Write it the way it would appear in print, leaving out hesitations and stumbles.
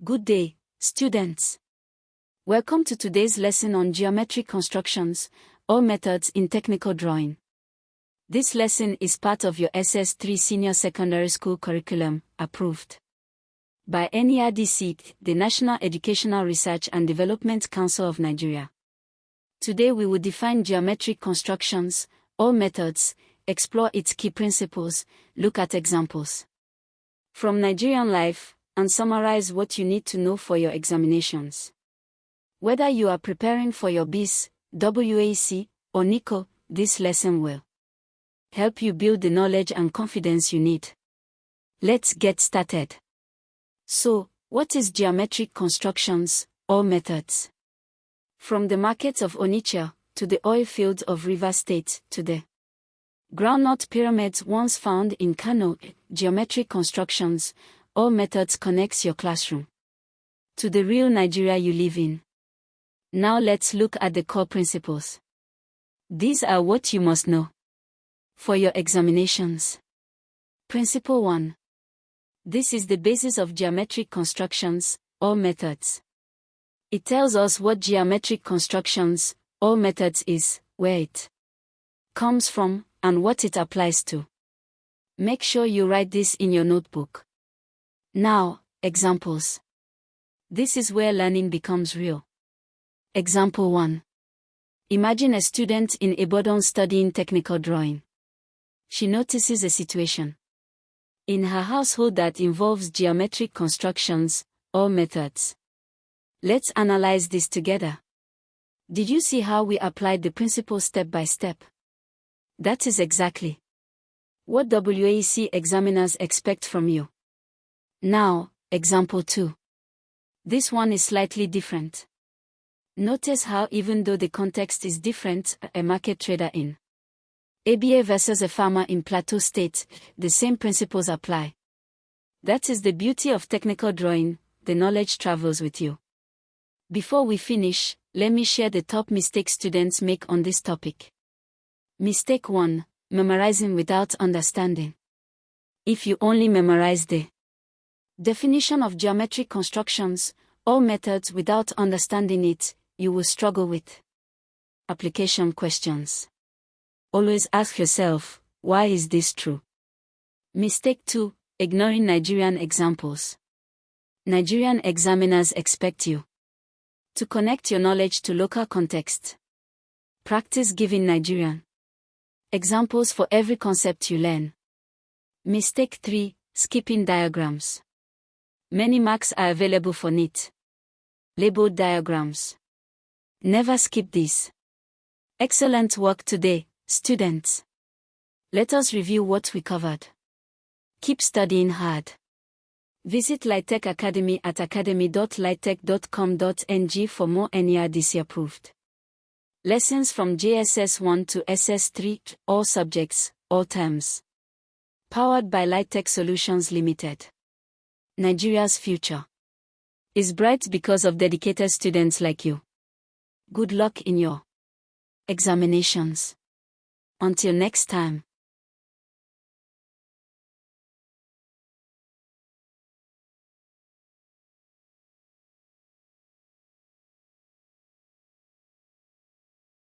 Good day, students. Welcome to today's lesson on geometric constructions, or methods in technical drawing. This lesson is part of your SS3 Senior Secondary School curriculum, approved by NERDC, the National Educational Research and Development Council of Nigeria. Today we will define geometric constructions, or methods, explore its key principles, look at examples from Nigerian life, and summarize what you need to know for your examinations. Whether you are preparing for your BECE, WAEC, or NECO, this lesson will help you build the knowledge and confidence you need. Let's get started. So, what is geometric constructions, or methods? From the markets of Onitsha, to the oil fields of Rivers State, to the groundnut pyramids once found in Kano, geometric constructions, or methods connects your classroom to the real Nigeria you live in. Now let's look at the core principles. These are what you must know for your examinations. Principle 1. This is the basis of geometric constructions, or methods. It tells us what geometric constructions, or methods is, where it comes from, and what it applies to. Make sure you write this in your notebook. Now, examples. This is where learning becomes real. Example 1. Imagine a student in Ibadan studying technical drawing. She notices a situation in her household that involves geometric constructions, or methods. Let's analyze this together. Did you see how we applied the principle step by step? That is exactly what WAEC examiners expect from you. Now, example 2. This one is slightly different. Notice how even though the context is different, a market trader in ABA versus a farmer in Plateau State, the same principles apply. That is the beauty of technical drawing, the knowledge travels with you. Before we finish, let me share the top mistakes students make on this topic. Mistake 1. Memorizing without understanding. If you only memorize the definition of geometric constructions, or methods without understanding it, you will struggle with application questions. Always ask yourself, why is this true? Mistake 2. Ignoring Nigerian examples. Nigerian examiners expect you to connect your knowledge to local context. Practice giving Nigerian examples for every concept you learn. Mistake 3. Skipping diagrams. Many marks are available for neat labeled diagrams. Never skip this. Excellent work today, students. Let us review what we covered. Keep studying hard. Visit Lightech Academy at academy.lightech.com.ng for more NERDC-approved lessons from JSS 1 to SS3, all subjects, all terms. Powered by Lightech Solutions Limited. Nigeria's future is bright because of dedicated students like you. Good luck in your examinations. Until next time.